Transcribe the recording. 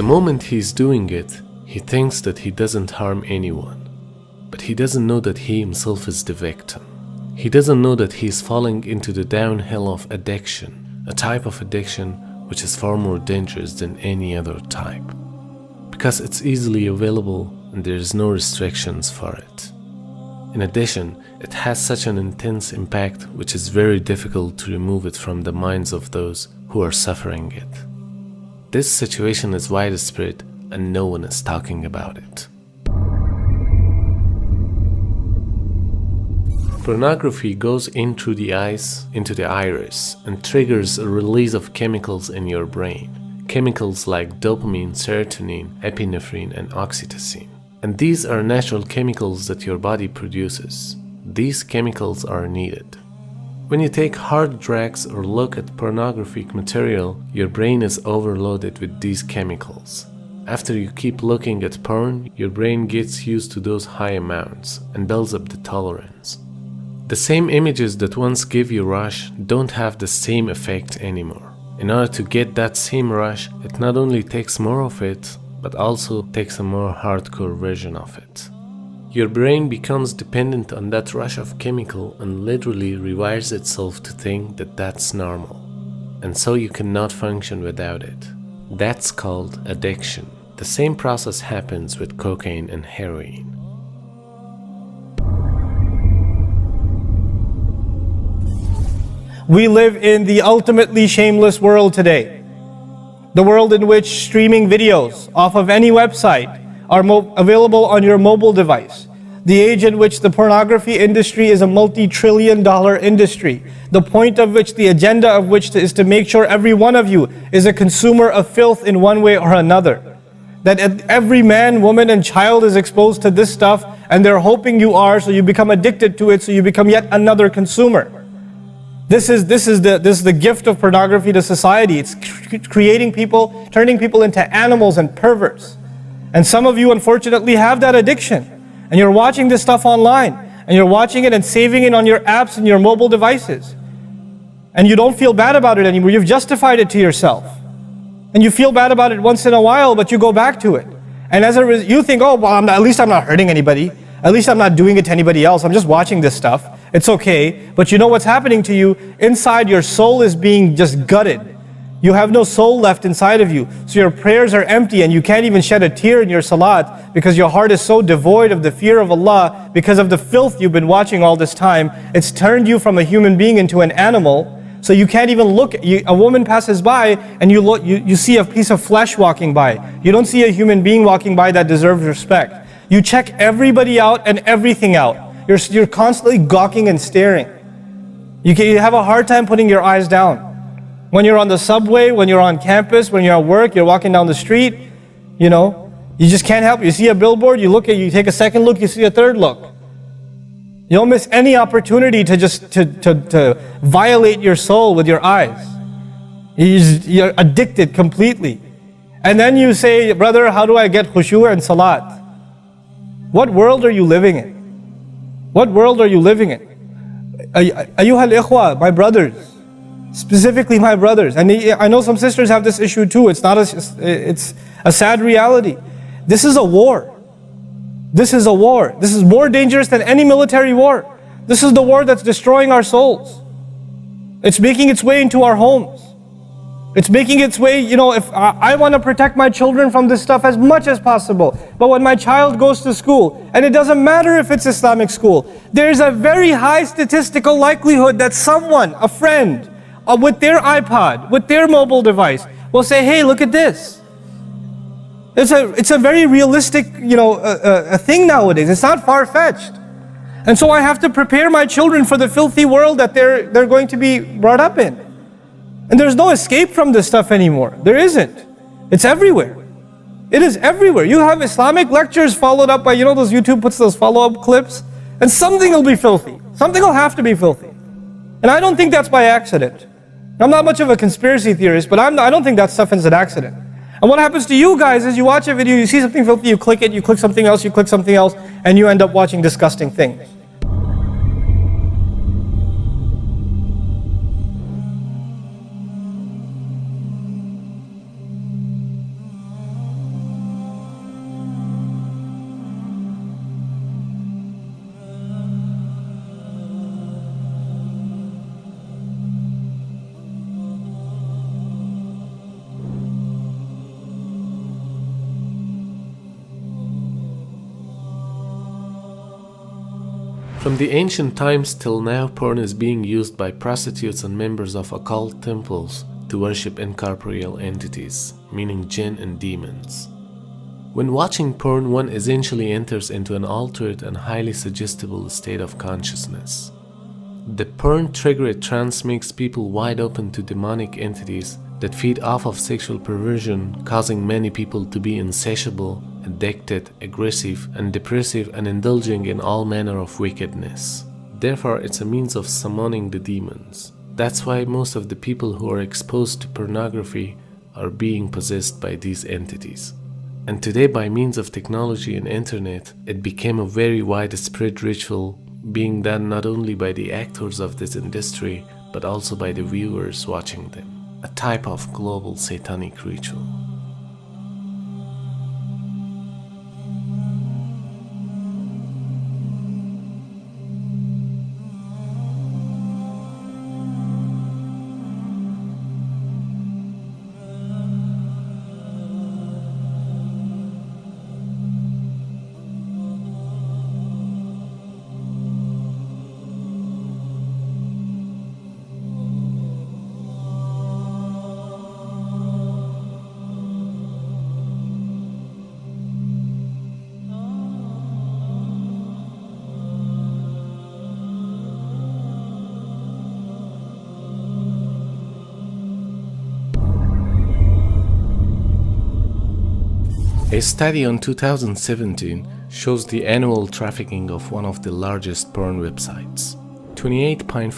The moment he's doing it, he thinks that he doesn't harm anyone. But he doesn't know that he himself is the victim. He doesn't know that he is falling into the downhill of addiction, a type of addiction which is far more dangerous than any other type. Because it's easily available and there is no restrictions for it. In addition, it has such an intense impact which is very difficult to remove it from the minds of those who are suffering it. This situation is widespread and no one is talking about it. Pornography goes in through the eyes into the iris and triggers a release of chemicals in your brain. Chemicals like dopamine, serotonin, epinephrine, and oxytocin. And these are natural chemicals that your body produces. These chemicals are needed. When you take hard drugs or look at pornographic material, your brain is overloaded with these chemicals. After you keep looking at porn, your brain gets used to those high amounts and builds up the tolerance. The same images that once gave you rush don't have the same effect anymore. In order to get that same rush, it not only takes more of it, but also takes a more hardcore version of it. Your brain becomes dependent on that rush of chemical and literally rewires itself to think that that's normal. And so you cannot function without it. That's called addiction. The same process happens with cocaine and heroin. We live in the ultimately shameless world today. The world in which streaming videos off of any website are available on your mobile device. The age in which the pornography industry is a multi-trillion-dollar industry. The point of which, the agenda of which is to make sure every one of you is a consumer of filth in one way or another. That every man, woman, and child is exposed to this stuff and they're hoping you are, so you become addicted to it, so you become yet another consumer. This is the gift of pornography to society. It's creating people, turning people into animals and perverts. And some of you unfortunately have that addiction. And you're watching this stuff online. And you're watching it and saving it on your apps and your mobile devices. And you don't feel bad about it anymore. You've justified it to yourself. And you feel bad about it once in a while, but you go back to it. And as a result, you think, oh, well, at least I'm not hurting anybody. At least I'm not doing it to anybody else. I'm just watching this stuff. It's okay. But you know what's happening to you? Inside, your soul is being just gutted. You have no soul left inside of you. So your prayers are empty and you can't even shed a tear in your salat because your heart is so devoid of the fear of Allah because of the filth you've been watching all this time. It's turned you from a human being into an animal. So you can't even look. A woman passes by and you see a piece of flesh walking by. You don't see a human being walking by that deserves respect. You check everybody out and everything out. You're constantly gawking and staring. You have a hard time putting your eyes down. When you're on the subway, when you're on campus, when you're at work, you're walking down the street, you just can't help it. You see a billboard, you take a second look, you see a third look. You don't miss any opportunity to just to violate your soul with your eyes. You're addicted completely. And then you say, brother, how do I get khushu' and salat? What world are you living in? What world are you living in? Ayyuhal ikhwa, my brothers, specifically my brothers, and I know some sisters have this issue too. It's a sad reality. This is a war. This is a war. This is more dangerous than any military war. This is the war that's destroying our souls. It's making its way into our homes. It's making its way, if I want to protect my children from this stuff as much as possible. But when my child goes to school, and it doesn't matter if it's Islamic school, there's a very high statistical likelihood that someone, a friend, with their iPod, with their mobile device, will say, hey, look at this. It's a very realistic, a thing nowadays. It's not far-fetched. And so I have to prepare my children for the filthy world that they're going to be brought up in. And there's no escape from this stuff anymore. There isn't. It's everywhere. It is everywhere. You have Islamic lectures followed up by, those YouTube puts those follow-up clips, and something will be filthy. Something will have to be filthy. And I don't think that's by accident. I'm not much of a conspiracy theorist, but I don't think that stuff is an accident. And what happens to you guys is you watch a video, you see something filthy, you click it, you click something else, and you end up watching disgusting things. From the ancient times till now, porn is being used by prostitutes and members of occult temples to worship incorporeal entities, meaning jinn and demons. When watching porn, one essentially enters into an altered and highly suggestible state of consciousness. The porn triggered trance makes people wide open to demonic entities that feed off of sexual perversion, causing many people to be insatiable, addicted, aggressive, and depressive, and indulging in all manner of wickedness. Therefore, it's a means of summoning the demons. That's why most of the people who are exposed to pornography are being possessed by these entities. And today, by means of technology and internet, it became a very widespread ritual being done not only by the actors of this industry, but also by the viewers watching them. A type of global satanic ritual. A study on 2017 shows the annual trafficking of one of the largest porn websites. 28.5